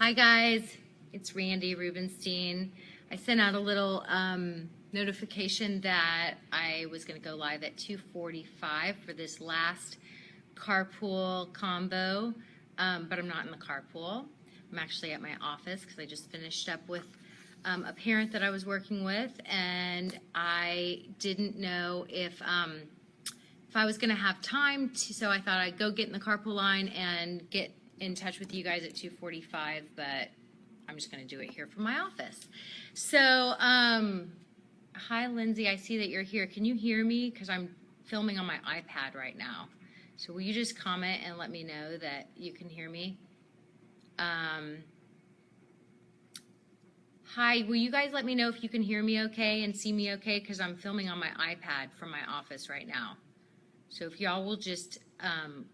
Hi guys, it's Randi Rubenstein. I sent out a little notification that I was going to go live at 2:45 for this last carpool combo, but I'm not in the carpool. I'm actually at my office because I just finished up with a parent that I was working with, and I didn't know if I was going to have time to, so I thought I'd go get in the carpool line and get in touch with you guys at 2:45, but I'm just going to do it here from my office. So, hi Lindsay, I see that you're here. Can you hear me? Because I'm filming on my iPad right now. So will you just comment and let me know that you can hear me? Hi, will you guys let me know if you can hear me okay and see me okay? Because I'm filming on my iPad from my office right now. So if y'all will just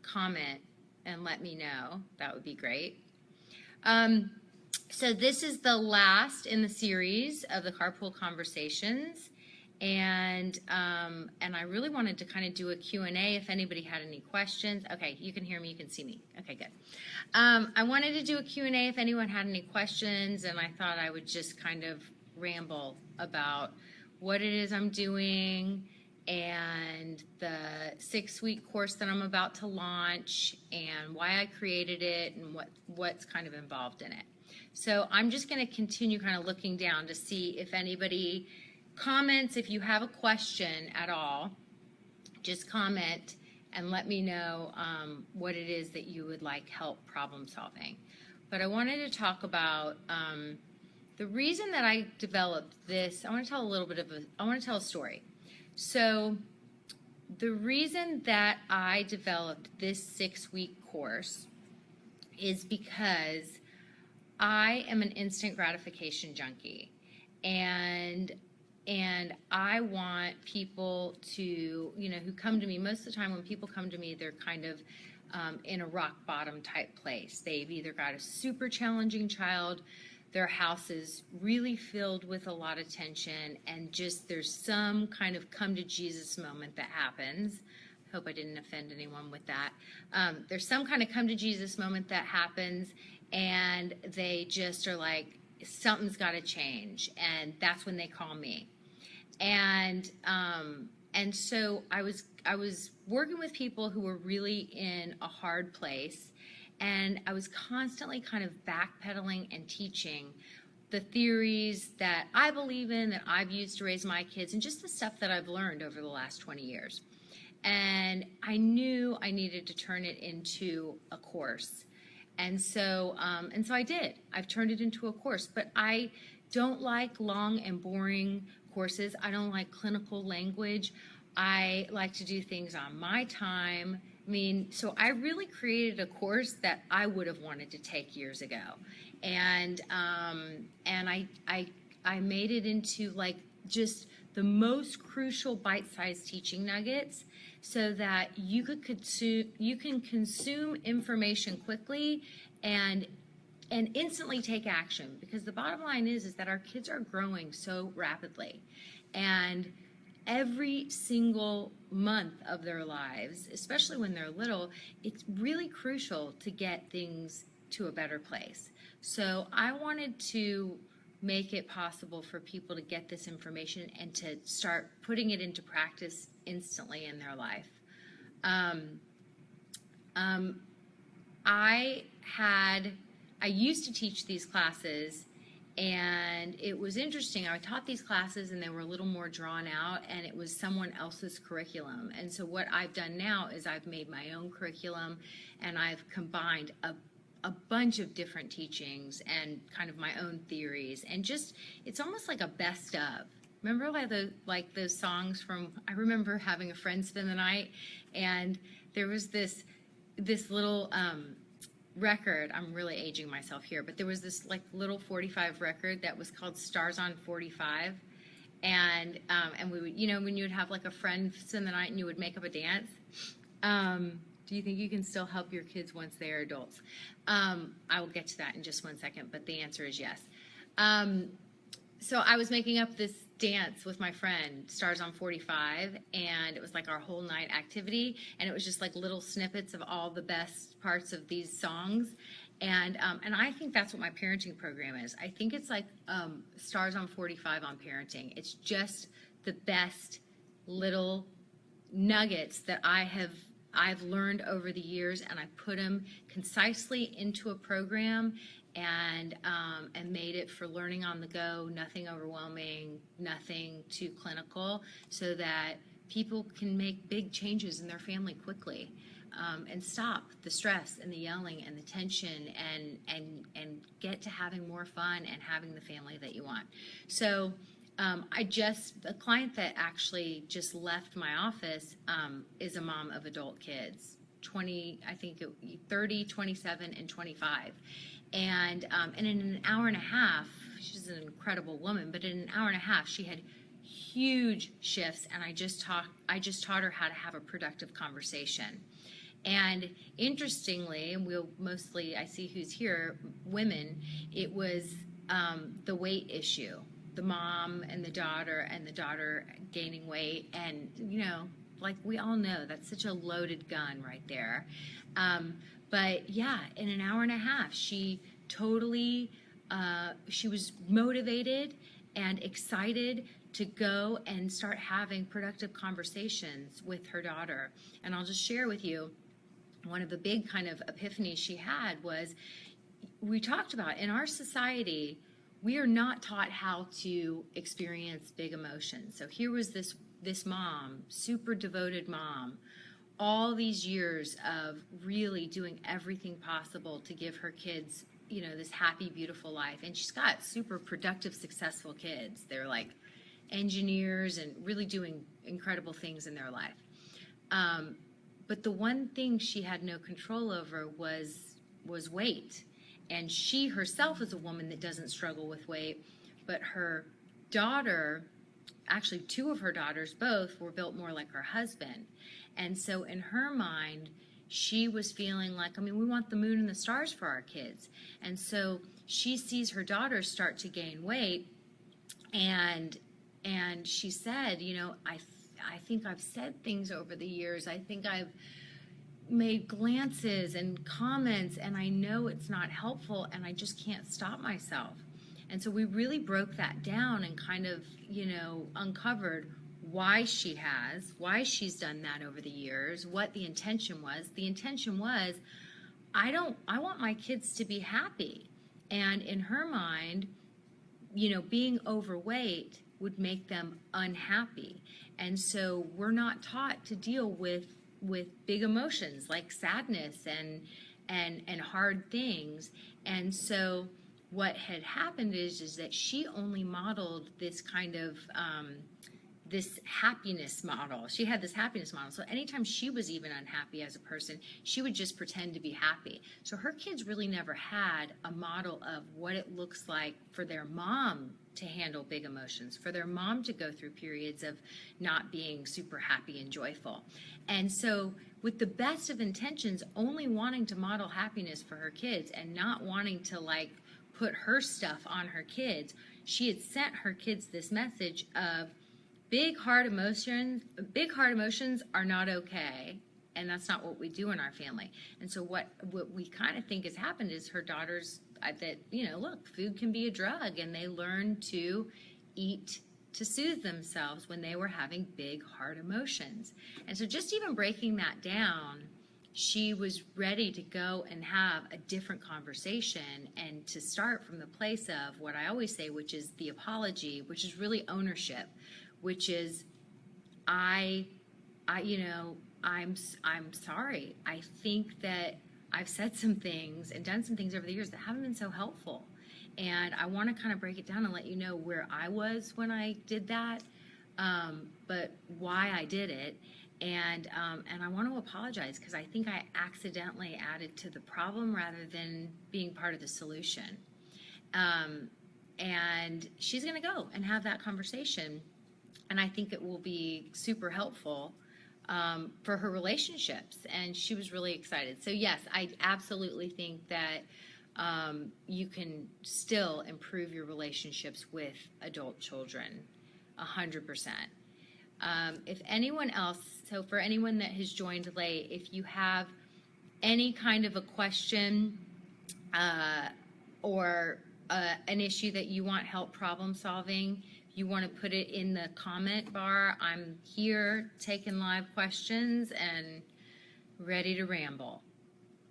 comment and let me know, that would be great. So this is the last in the series of the Carpool Conversations, and I really wanted to kind of do a Q&A if anybody had any questions. Okay, you can hear me, you can see me. Okay, good. I wanted to do a Q&A if anyone had any questions, and I thought I would just kind of ramble about what it is I'm doing, and the 6-week course that I'm about to launch, and why I created it, and what's kind of involved in it. So I'm just going to continue kind of looking down to see if anybody comments. If you have a question at all, just comment and let me know what it is that you would like help problem solving. But I wanted to talk about the reason that I developed this. I want to tell a story. So the reason that I developed this 6-week course is because I am an instant gratification junkie, and I want people to, who come to me. Most of the time when people come to me, they're kind of in a rock bottom type place. They've either got a super challenging child, their house is really filled with a lot of tension, and just there's some kind of come to Jesus moment that happens. I hope I didn't offend anyone with that. There's some kind of come to Jesus moment that happens, and they just are like, something's got to change, and that's when they call me. And so I was working with people who were really in a hard place, and I was constantly kind of backpedaling and teaching the theories that I believe in, that I've used to raise my kids, and just the stuff that I've learned over the last 20 years. And I knew I needed to turn it into a course. And so I did. I've turned it into a course. But I don't like long and boring courses. I don't like clinical language. I like to do things on my time. So I really created a course that I would have wanted to take years ago, and I made it into like just the most crucial bite-sized teaching nuggets, so that you can consume information quickly and instantly take action. Because the bottom line is that our kids are growing so rapidly, and every single month of their lives, especially when they're little, it's really crucial to get things to a better place. So I wanted to make it possible for people to get this information and to start putting it into practice instantly in their life. I used to teach these classes, and it was interesting. I taught these classes, and they were a little more drawn out, and it was someone else's curriculum. And so what I've done now is I've made my own curriculum, and I've combined a bunch of different teachings and kind of my own theories, and just, it's almost like a best of. Remember like those songs from, I remember having a friend spend the night, and there was this little record. I'm really aging myself here, but there was this like little 45 record that was called Stars on 45, and we would, when you would have like a friend spend the night and you would make up a dance. Do you think you can still help your kids once they are adults? I will get to that in just one second, but the answer is yes. So I was making up this dance with my friend, Stars on 45, and it was like our whole night activity, and it was just like little snippets of all the best parts of these songs. And I think that's what my parenting program is. I think it's like Stars on 45 on parenting. It's just the best little nuggets that I've learned over the years, and I put them concisely into a program and made it for learning on the go, nothing overwhelming, nothing too clinical, so that people can make big changes in their family quickly. And stop the stress and the yelling and the tension, and get to having more fun and having the family that you want. So a client that actually just left my office is a mom of adult kids, 20, I think 30, 27, and 25. And in an hour and a half, she's an incredible woman, but in an hour and a half, she had huge shifts, and I just taught her how to have a productive conversation. And interestingly, and I see who's here, women, it was the weight issue, the mom and the daughter gaining weight. And, like we all know, that's such a loaded gun right there. But yeah, in an hour and a half, she was motivated and excited to go and start having productive conversations with her daughter. And I'll just share with you, one of the big kind of epiphanies she had was, we talked about in our society, we are not taught how to experience big emotions. So here was this mom, super devoted mom, all these years of really doing everything possible to give her kids, this happy, beautiful life. And she's got super productive, successful kids. They're like engineers and really doing incredible things in their life. But the one thing she had no control over was weight. And she herself is a woman that doesn't struggle with weight, but her daughter, actually two of her daughters, both were built more like her husband. And so in her mind, she was feeling like, we want the moon and the stars for our kids. And so she sees her daughters start to gain weight, and she said, I think I've said things over the years. I think I've made glances and comments, and I know it's not helpful, and I just can't stop myself. And so we really broke that down and kind of, uncovered why she's done that over the years, what the intention was. The intention was, I want my kids to be happy. And in her mind, being overweight would make them unhappy. And so we're not taught to deal with big emotions like sadness and hard things. And so what had happened is that she only modeled this kind of this happiness model. She had this happiness model. So anytime she was even unhappy as a person, she would just pretend to be happy. So her kids really never had a model of what it looks like for their mom to handle big emotions, for their mom to go through periods of not being super happy and joyful. And so with the best of intentions, only wanting to model happiness for her kids and not wanting to put her stuff on her kids, she had sent her kids this message of, big hard emotions are not okay, and that's not what we do in our family. And so what we kind of think has happened is her daughters, that look, food can be a drug, and they learn to eat to soothe themselves when they were having big hard emotions. And so just even breaking that down, she was ready to go and have a different conversation, and to start from the place of what I always say, which is the apology, which is really ownership, which is, I'm sorry. I think that I've said some things and done some things over the years that haven't been so helpful. And I want to kind of break it down and let you know where I was when I did that, but why I did it. And I want to apologize because I think I accidentally added to the problem rather than being part of the solution. And she's going to go and have that conversation. And I think it will be super helpful for her relationships. And she was really excited. So yes, I absolutely think that you can still improve your relationships with adult children, 100%. If anyone else, so for anyone that has joined late, if you have any kind of a question or an issue that you want help problem solving, you want to put it in the comment bar. I'm here taking live questions and ready to ramble.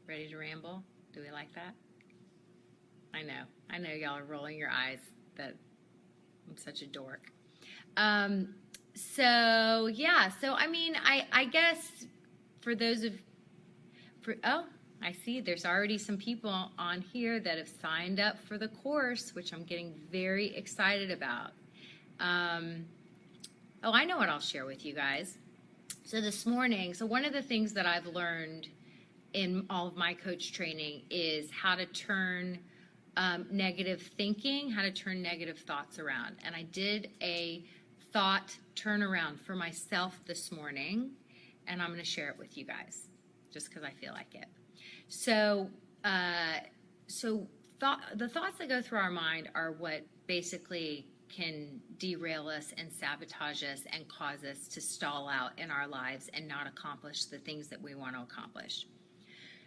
Ready to ramble? Do we like that? I know y'all are rolling your eyes that I'm such a dork. So I mean, I guess for those of, I see there's already some people on here that have signed up for the course, which I'm getting very excited about. I know what I'll share with you guys. So this morning, one of the things that I've learned in all of my coach training is how to turn negative thinking, how to turn negative thoughts around. And I did a thought turnaround for myself this morning, and I'm going to share it with you guys just because I feel like it. So, the thoughts that go through our mind are what basically can derail us and sabotage us and cause us to stall out in our lives and not accomplish the things that we want to accomplish.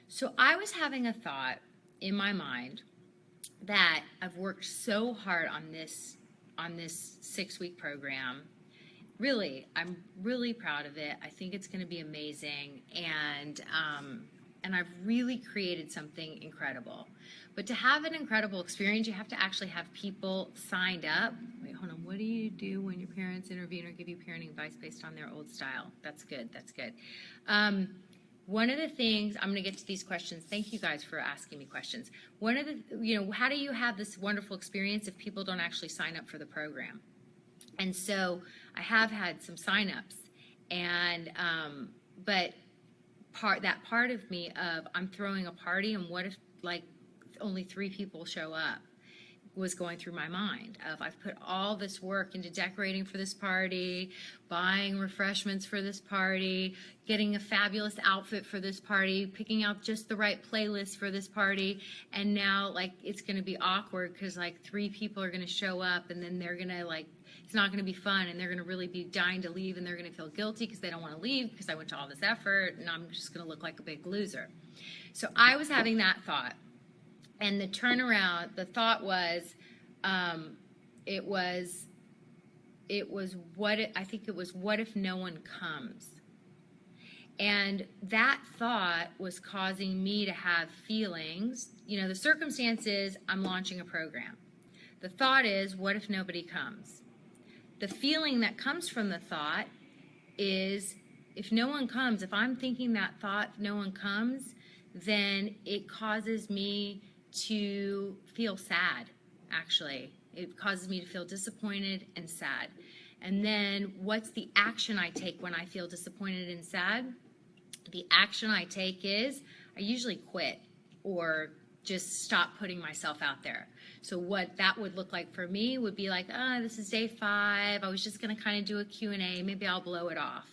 So I was having a thought in my mind that I've worked so hard on this 6-week program. Really, I'm really proud of it. I think it's going to be amazing, and I've really created something incredible. But to have an incredible experience, you have to actually have people signed up. Wait, hold on. What do you do when your parents intervene or give you parenting advice based on their old style? That's good. That's good. One of the things, I'm going to get to these questions. Thank you guys for asking me questions. One of the, how do you have this wonderful experience if people don't actually sign up for the program? And so I have had some signups, and but that part of me of I'm throwing a party and what if like only 3 people show up was going through my mind of I've put all this work into decorating for this party, buying refreshments for this party, getting a fabulous outfit for this party, picking out just the right playlist for this party, and now like it's going to be awkward because like 3 people are going to show up and then they're going to like it's not going to be fun and they're going to really be dying to leave and they're going to feel guilty because they don't want to leave because I went to all this effort and I'm just going to look like a big loser. So I was having that thought. And the turnaround, the thought was, it was what if no one comes? And that thought was causing me to have feelings. The circumstance is I'm launching a program. The thought is, what if nobody comes? The feeling that comes from the thought is, if no one comes, if I'm thinking that thought, no one comes, then it causes me to feel sad, actually. It causes me to feel disappointed and sad. And then what's the action I take when I feel disappointed and sad? The action I take is I usually quit or just stop putting myself out there. So what that would look like for me would be like, this is day 5. I was just going to kind of do a Q&A. Maybe I'll blow it off.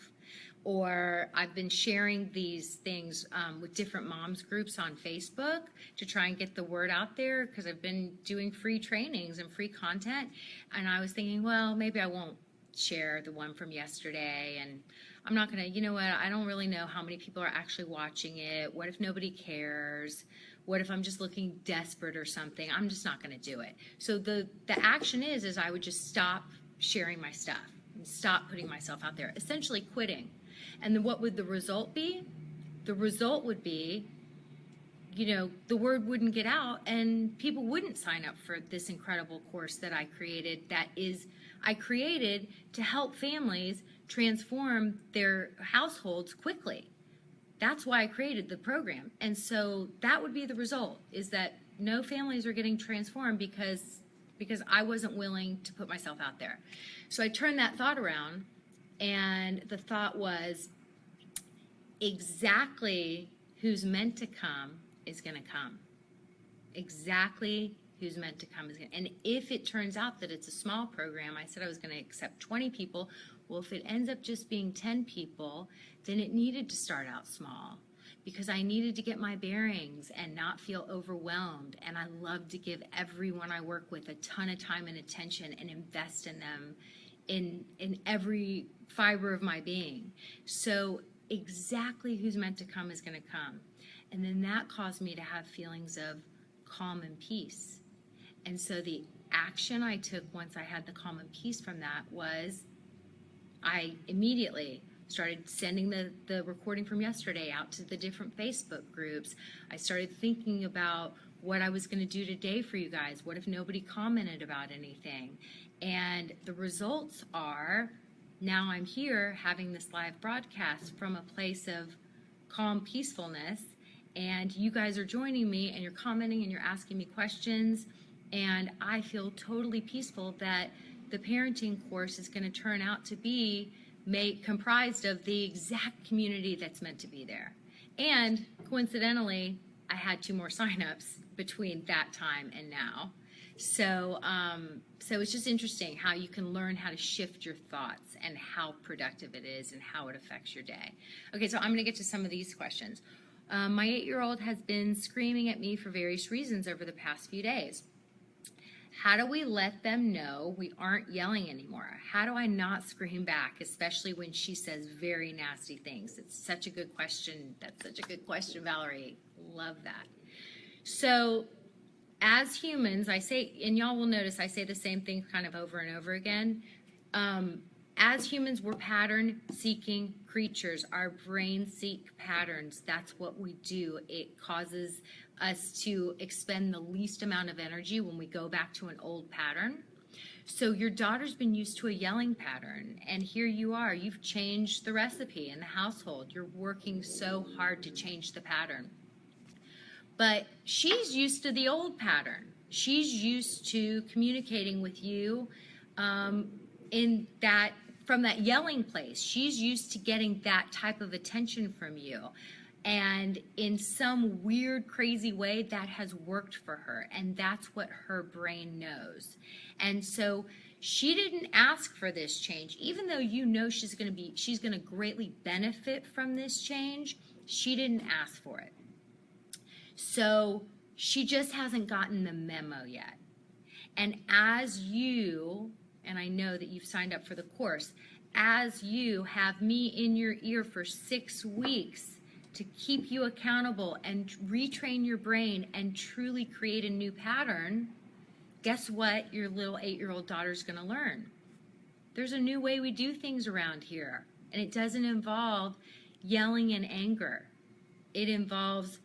Or I've been sharing these things with different moms groups on Facebook to try and get the word out there because I've been doing free trainings and free content. And I was thinking, well, maybe I won't share the one from yesterday. And I'm not going to, I don't really know how many people are actually watching it. What if nobody cares? What if I'm just looking desperate or something? I'm just not going to do it. So the action is I would just stop sharing my stuff and stop putting myself out there, essentially quitting. And then what would the result be? The result would be, the word wouldn't get out and people wouldn't sign up for this incredible course that I created I created to help families transform their households quickly. That's why I created the program. And so that would be the result, is that no families are getting transformed because I wasn't willing to put myself out there. So I turned that thought around. And the thought was, exactly who's meant to come is going to come. Exactly who's meant to come is going to. And if it turns out that it's a small program, I said I was going to accept 20 people. Well, if it ends up just being 10 people, then it needed to start out small because I needed to get my bearings and not feel overwhelmed. And I love to give everyone I work with a ton of time and attention and invest in them in every fiber of my being. So exactly who's meant to come is going to come. And then that caused me to have feelings of calm and peace. And so the action I took once I had the calm and peace from that was I immediately started sending the recording from yesterday out to the different Facebook groups. I started thinking about what I was going to do today for you guys. What if nobody commented about anything? And the results are, now I'm here having this live broadcast from a place of calm peacefulness, and you guys are joining me and you're commenting and you're asking me questions, and I feel totally peaceful that the parenting course is going to turn out to be comprised of the exact community that's meant to be there. And coincidentally, I had 2 more signups between that time and now. So it's just interesting how you can learn how to shift your thoughts and how productive it is and how it affects your day. Okay, so I'm going to get to some of these questions. My 8-year-old has been screaming at me for various reasons over the past few days. How do we let them know we aren't yelling anymore? How do I not scream back, especially when she says very nasty things? It's such a good question. That's such a good question, Valerie. Love that. So as humans, I say, and y'all will notice I say the same thing kind of over and over again. As humans, we're pattern-seeking creatures. Our brains seek patterns. That's what we do. It causes us to expend the least amount of energy when we go back to an old pattern. So your daughter's been used to a yelling pattern, and here you are. You've changed the recipe in the household. You're working so hard to change the pattern. But she's used to the old pattern. She's used to communicating with you from that yelling place. She's used to getting that type of attention from you. And in some weird, crazy way, that has worked for her. And that's what her brain knows. And so she didn't ask for this change. Even though you know she's going to greatly benefit from this change, she didn't ask for it. So she just hasn't gotten the memo yet. And as you, and I know that you've signed up for the course, as you have me in your ear for 6 weeks to keep you accountable and retrain your brain and truly create a new pattern, guess what your little 8-year-old daughter's going to learn? There's a new way we do things around here, and it doesn't involve yelling and anger. It involves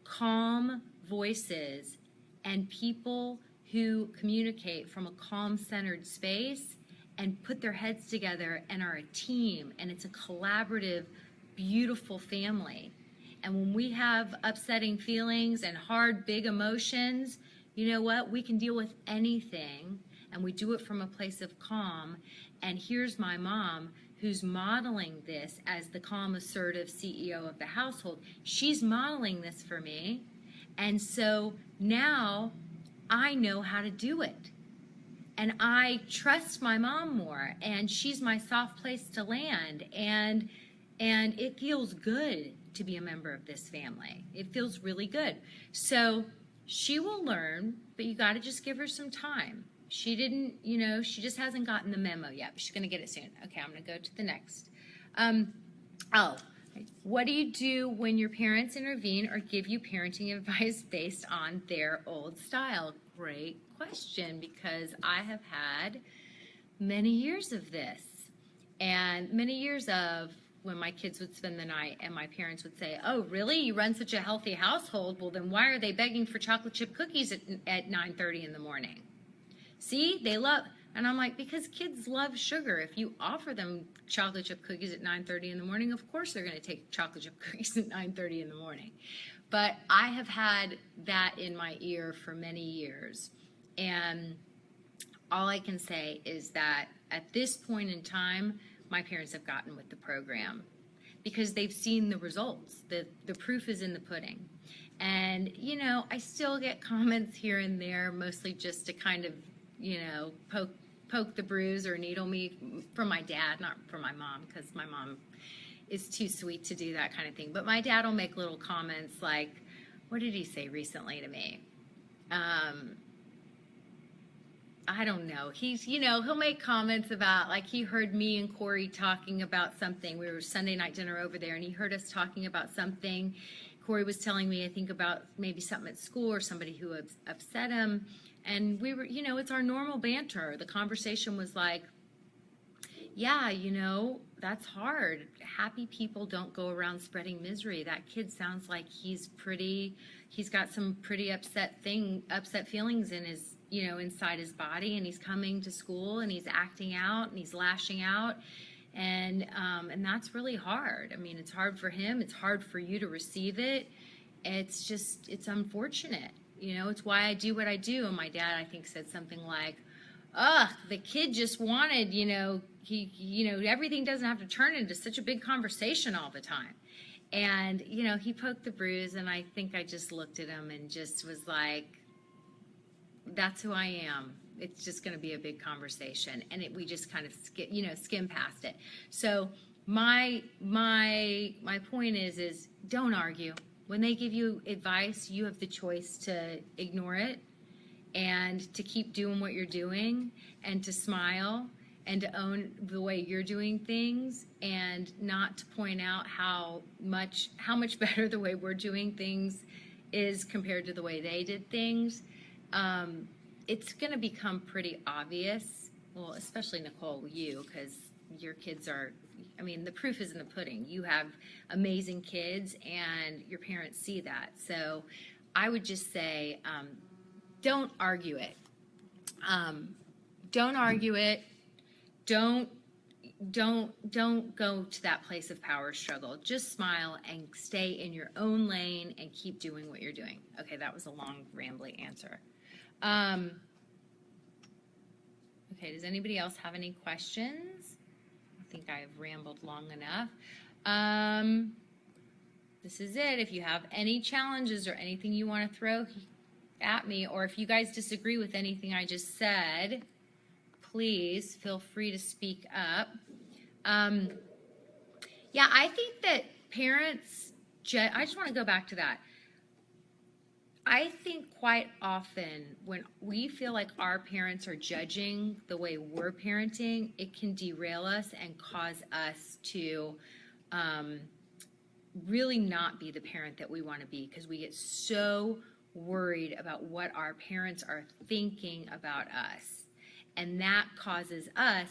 calm voices and people who communicate from a calm-centered space and put their heads together and are a team, and it's a collaborative, beautiful family. And when we have upsetting feelings and hard, big emotions, you know what? We can deal with anything, and we do it from a place of calm. And here's my mom, who's modeling this as the calm, assertive CEO of the household. She's modeling this for me. And so now I know how to do it. And I trust my mom more, and she's my soft place to land. And it feels good to be a member of this family. It feels really good. So she will learn, but you got to just give her some time. She didn't, she just hasn't gotten the memo yet, but she's going to get it soon. Okay, I'm going to go to the next. What do you do when your parents intervene or give you parenting advice based on their old style? Great question, because I have had many years of this, and many years of when my kids would spend the night and my parents would say, oh, really? You run such a healthy household? Well, then why are they begging for chocolate chip cookies at 9:30 in the morning? See, they love, and I'm like, because kids love sugar. If you offer them chocolate chip cookies at 9:30 in the morning, of course they're going to take chocolate chip cookies at 9:30 in the morning. But I have had that in my ear for many years. And all I can say is that at this point in time, my parents have gotten with the program because they've seen the results. The proof is in the pudding. And, I still get comments here and there, mostly just to kind of, poke the bruise or needle me from my dad, not from my mom, because my mom is too sweet to do that kind of thing. But my dad will make little comments like, what did he say recently to me? I don't know. He's, he'll make comments about, like, he heard me and Corey talking about something. We were Sunday night dinner over there, and he heard us talking about something, Corey was telling me, I think, about maybe something at school or somebody who upset him. And we were, it's our normal banter. The conversation was like, yeah, that's hard. Happy people don't go around spreading misery. That kid sounds like he's got some pretty upset feelings in his, inside his body, and he's coming to school and he's acting out and he's lashing out. And that's really hard. I mean, it's hard for him. It's hard for you to receive it. It's unfortunate. It's why I do what I do. And my dad, I think, said something like, the kid just wanted, everything doesn't have to turn into such a big conversation all the time. And, he poked the bruise, and I think I just looked at him and just was like, that's who I am. It's just going to be a big conversation. And we just kind of skim past it. So my point is don't argue. When they give you advice, you have the choice to ignore it and to keep doing what you're doing and to smile and to own the way you're doing things and not to point out how much better the way we're doing things is compared to the way they did things. It's going to become pretty obvious, well, especially Nicole, you, because your kids are, the proof is in the pudding. You have amazing kids and your parents see that. So I would just say, don't argue it. Don't argue it. Don't go to that place of power struggle. Just smile and stay in your own lane and keep doing what you're doing. Okay, that was a long, rambly answer. Okay, does anybody else have any questions? I think I've rambled long enough. This is it. If you have any challenges or anything you want to throw at me, or if you guys disagree with anything I just said, please feel free to speak up. Yeah, I think that parents, I just want to go back to that. I think quite often when we feel like our parents are judging the way we're parenting, it can derail us and cause us to really not be the parent that we want to be, because we get so worried about what our parents are thinking about us. And that causes us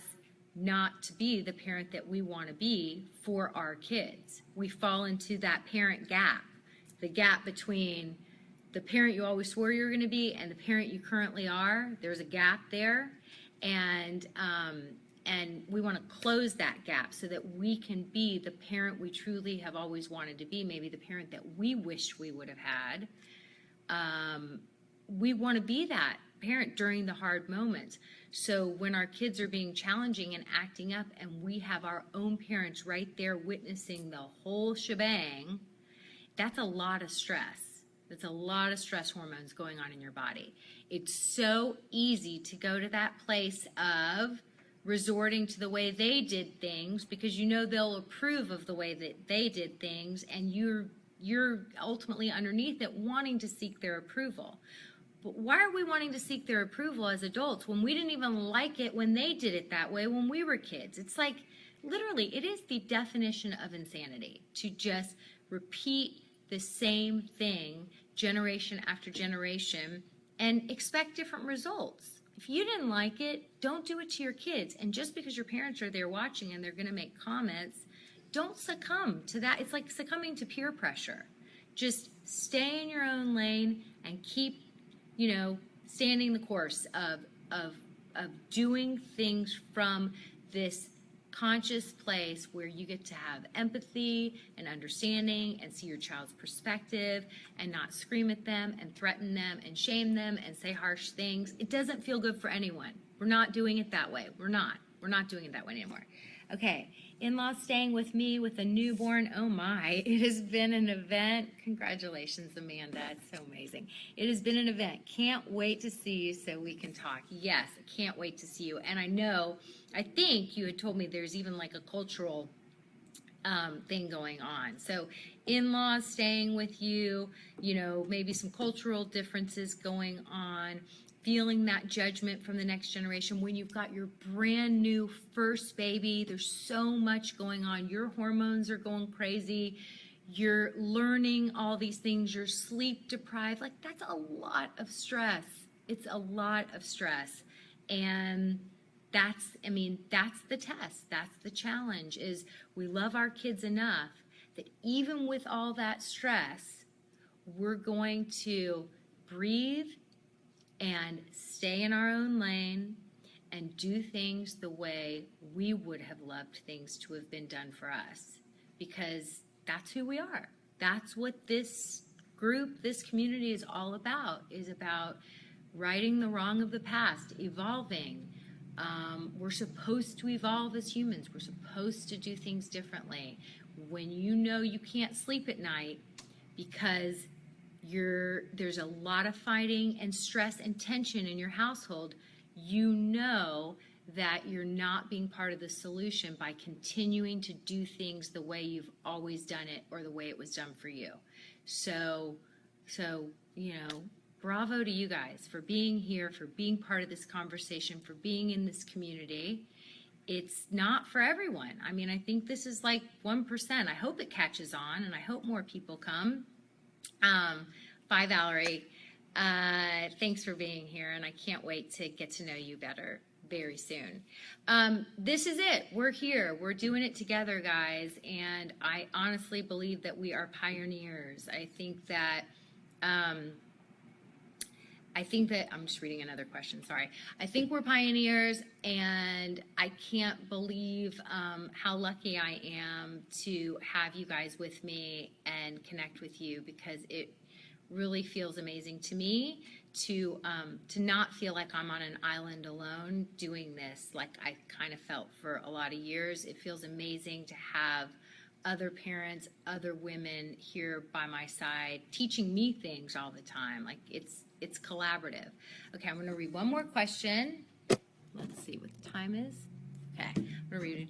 not to be the parent that we want to be for our kids. We fall into that parent gap, the gap between the parent you always swore you were going to be and the parent you currently are. There's a gap there, and we want to close that gap so that we can be the parent we truly have always wanted to be, maybe the parent that we wish we would have had. We want to be that parent during the hard moments. So when our kids are being challenging and acting up and we have our own parents right there witnessing the whole shebang, that's a lot of stress. That's a lot of stress hormones going on in your body. It's so easy to go to that place of resorting to the way they did things because they'll approve of the way that they did things, and you're ultimately underneath it wanting to seek their approval. But why are we wanting to seek their approval as adults when we didn't even like it when they did it that way when we were kids? It's like, literally, it is the definition of insanity to just repeat the same thing generation after generation and expect different results. If you didn't like it, don't do it to your kids. And just because your parents are there watching and they're going to make comments, don't succumb to that. It's like succumbing to peer pressure. Just stay in your own lane and keep, standing the course of doing things from this conscious place where you get to have empathy and understanding and see your child's perspective and not scream at them and threaten them and shame them and say harsh things. It doesn't feel good for anyone. We're not doing it that way. We're not doing it that way anymore. Okay, in-laws staying with me with a newborn. Oh my, it has been an event. Congratulations, Amanda. It's so amazing. It has been an event. Can't wait to see you so we can talk. Yes, I can't wait to see you. And I think you had told me there's even like a cultural thing going on. So in-laws staying with you, maybe some cultural differences going on, feeling that judgment from the next generation when you've got your brand new first baby. There's so much going on. Your hormones are going crazy. you're learning all these things, you're sleep deprived. Like, that's a lot of stress. It's a lot of stress. And that's the test. That's the challenge, is we love our kids enough that even with all that stress, we're going to breathe and stay in our own lane and do things the way we would have loved things to have been done for us, because that's who we are. That's what this group, this community is all about, is about righting the wrong of the past, evolving. We're supposed to evolve as humans. We're supposed to do things differently. When you know you can't sleep at night because there's a lot of fighting and stress and tension in your household, you know that you're not being part of the solution by continuing to do things the way you've always done it or the way it was done for you. So, bravo to you guys for being here, for being part of this conversation, for being in this community. It's not for everyone. I mean, I think this is like 1%. I hope it catches on, and I hope more people come. Bye, Valerie. Thanks for being here, and I can't wait to get to know you better very soon. This is it. We're here. We're doing it together, guys, and I honestly believe that we are pioneers. I think that I'm just reading another question, sorry. I think we're pioneers, and I can't believe how lucky I am to have you guys with me and connect with you, because it really feels amazing to me to not feel like I'm on an island alone doing this like I kind of felt for a lot of years. It feels amazing to have other parents, other women here by my side teaching me things all the time. Like, it's collaborative. Okay, I'm going to read one more question. Let's see what the time is. Okay, I'm going to read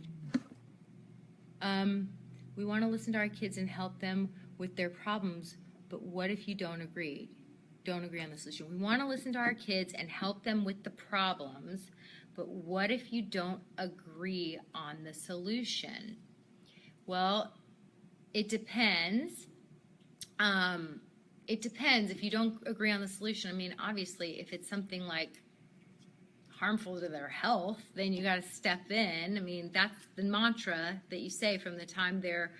it. We want to listen to our kids and help them with their problems, but what if you don't agree? Don't agree on the solution. We want to listen to our kids and help them with the problems, but what if you don't agree on the solution? Well, it depends. It depends if you don't agree on the solution. I mean, obviously, if it's something like harmful to their health, then you got to step in. I mean, that's the mantra that you say from the time they're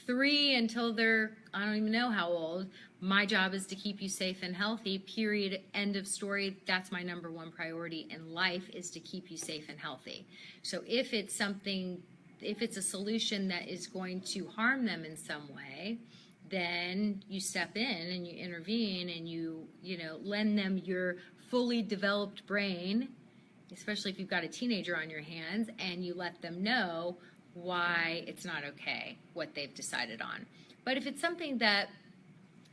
3 until they're, I don't even know how old. My job is to keep you safe and healthy, period, end of story. That's my number one priority in life, is to keep you safe and healthy. So if it's a solution that is going to harm them in some way, then you step in and you intervene and you lend them your fully developed brain, especially if you've got a teenager on your hands, and you let them know why it's not okay, what they've decided on. But if it's something that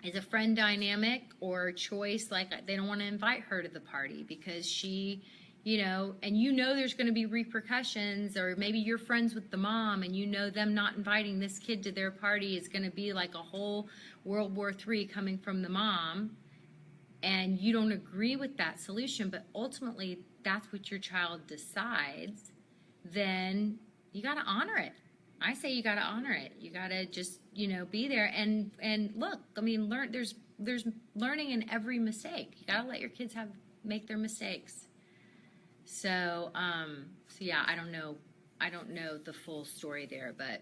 is a friend dynamic or choice, like they don't want to invite her to the party because she, and there's going to be repercussions, or maybe you're friends with the mom and them not inviting this kid to their party is going to be like a whole World War III coming from the mom, and you don't agree with that solution, but ultimately that's what your child decides, then you got to honor it. I say you got to honor it. You got to just, be there and look, I mean, there's learning in every mistake. You got to let your kids make their mistakes. So yeah, I don't know the full story there, but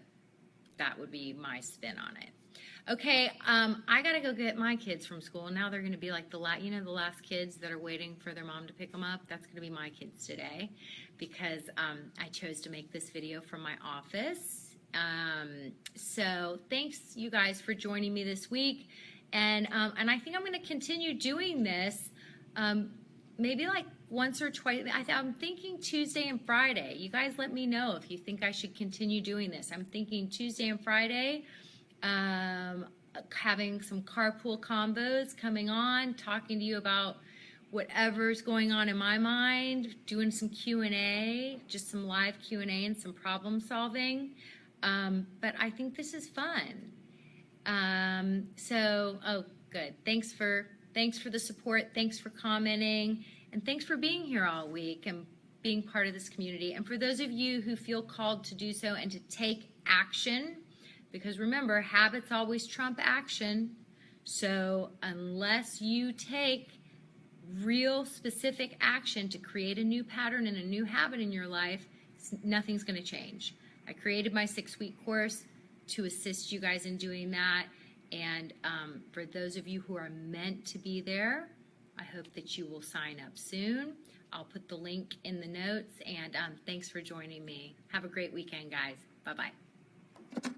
that would be my spin on it. Okay, I got to go get my kids from school. Now they're going to be like the last kids that are waiting for their mom to pick them up. That's going to be my kids today, because I chose to make this video from my office. So thanks, you guys, for joining me this week. And I think I'm going to continue doing this maybe like once or twice. I'm thinking Tuesday and Friday. You guys let me know if you think I should continue doing this. I'm thinking Tuesday and Friday. Having some carpool combos coming on, talking to you about whatever's going on in my mind, doing some Q&A, just some live Q&A and some problem solving. But I think this is fun. Good. Thanks for the support. Thanks for commenting, and thanks for being here all week and being part of this community. And for those of you who feel called to do so and to take action, because remember, habits always trump action. So unless you take real specific action to create a new pattern and a new habit in your life, nothing's going to change. I created my 6-week course to assist you guys in doing that. And for those of you who are meant to be there, I hope that you will sign up soon. I'll put the link in the notes, and thanks for joining me. Have a great weekend, guys. Bye-bye.